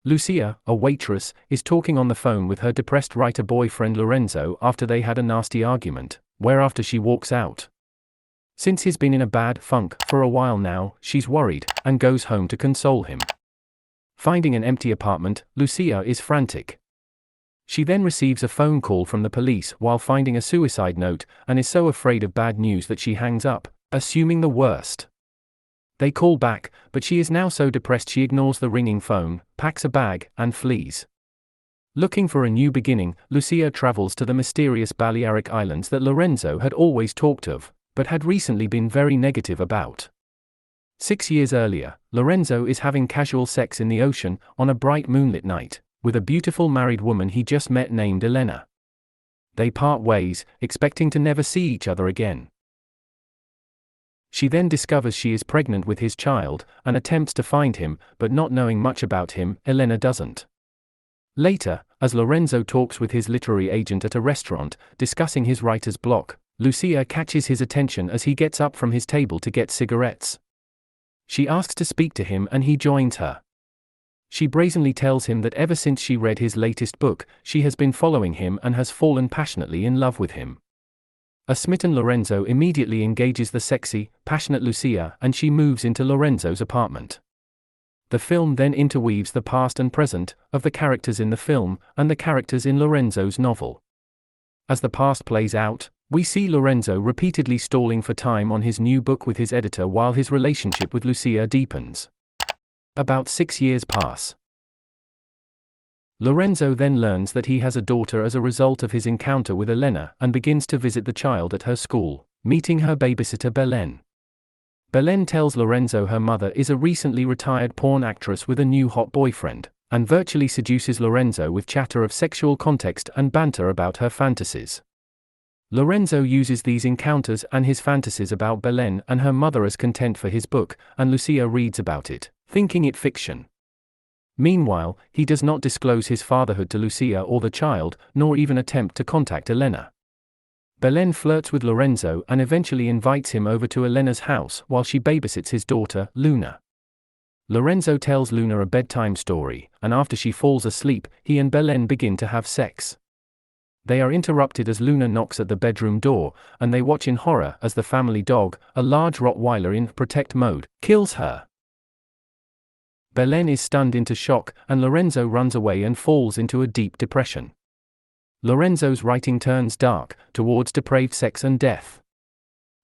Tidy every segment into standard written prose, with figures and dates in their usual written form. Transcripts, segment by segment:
Lucía, a waitress, is talking on the phone with her depressed writer boyfriend Lorenzo after they had a nasty argument, whereafter she walks out. Since he's been in a bad funk for a while now, she's worried, and goes home to console him. Finding an empty apartment, Lucía is frantic. She then receives a phone call from the police while finding a suicide note, and is so afraid of bad news that she hangs up, assuming the worst. They call back, but she is now so depressed she ignores the ringing phone, packs a bag, and flees. Looking for a new beginning, Lucía travels to the mysterious Balearic Islands that Lorenzo had always talked of, but had recently been very negative about. 6 years earlier, Lorenzo is having casual sex in the ocean, on a bright moonlit night, with a beautiful married woman he just met named Elena. They part ways, expecting to never see each other again. She then discovers she is pregnant with his child, and attempts to find him, but not knowing much about him, Elena doesn't. Later, as Lorenzo talks with his literary agent at a restaurant, discussing his writer's block, Lucía catches his attention as he gets up from his table to get cigarettes. She asks to speak to him and he joins her. She brazenly tells him that ever since she read his latest book, she has been following him and has fallen passionately in love with him. A smitten Lorenzo immediately engages the sexy, passionate Lucía and she moves into Lorenzo's apartment. The film then interweaves the past and present of the characters in the film and the characters in Lorenzo's novel. As the past plays out, we see Lorenzo repeatedly stalling for time on his new book with his editor while his relationship with Lucía deepens. About 6 years pass. Lorenzo then learns that he has a daughter as a result of his encounter with Elena and begins to visit the child at her school, meeting her babysitter Belén. Belén tells Lorenzo her mother is a recently retired porn actress with a new hot boyfriend, and virtually seduces Lorenzo with chatter of sexual context and banter about her fantasies. Lorenzo uses these encounters and his fantasies about Belén and her mother as content for his book, and Lucía reads about it, thinking it fiction. Meanwhile, he does not disclose his fatherhood to Lucía or the child, nor even attempt to contact Elena. Belén flirts with Lorenzo and eventually invites him over to Elena's house while she babysits his daughter, Luna. Lorenzo tells Luna a bedtime story, and after she falls asleep, he and Belén begin to have sex. They are interrupted as Luna knocks at the bedroom door, and they watch in horror as the family dog, a large Rottweiler in protect mode, kills her. Belén is stunned into shock, and Lorenzo runs away and falls into a deep depression. Lorenzo's writing turns dark, towards depraved sex and death.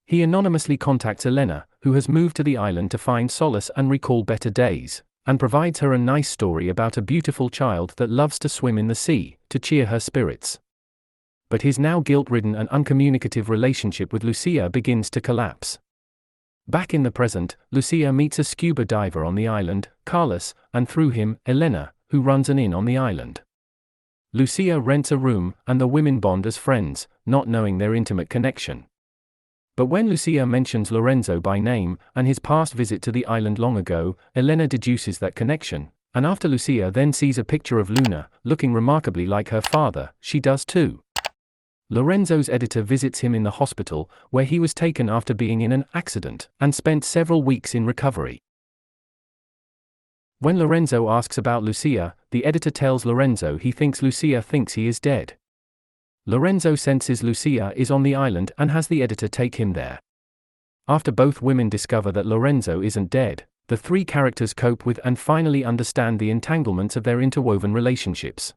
He anonymously contacts Elena, who has moved to the island to find solace and recall better days, and provides her a nice story about a beautiful child that loves to swim in the sea, to cheer her spirits. But his now guilt-ridden and uncommunicative relationship with Lucía begins to collapse. Back in the present, Lucía meets a scuba diver on the island, Carlos, and through him, Elena, who runs an inn on the island. Lucía rents a room, and the women bond as friends, not knowing their intimate connection. But when Lucía mentions Lorenzo by name, and his past visit to the island long ago, Elena deduces that connection, and after Lucía then sees a picture of Luna, looking remarkably like her father, she does too. Lorenzo's editor visits him in the hospital, where he was taken after being in an accident, and spent several weeks in recovery. When Lorenzo asks about Lucía, the editor tells Lorenzo he thinks Lucía thinks he is dead. Lorenzo senses Lucía is on the island and has the editor take him there. After both women discover that Lorenzo isn't dead, the three characters cope with and finally understand the entanglements of their interwoven relationships.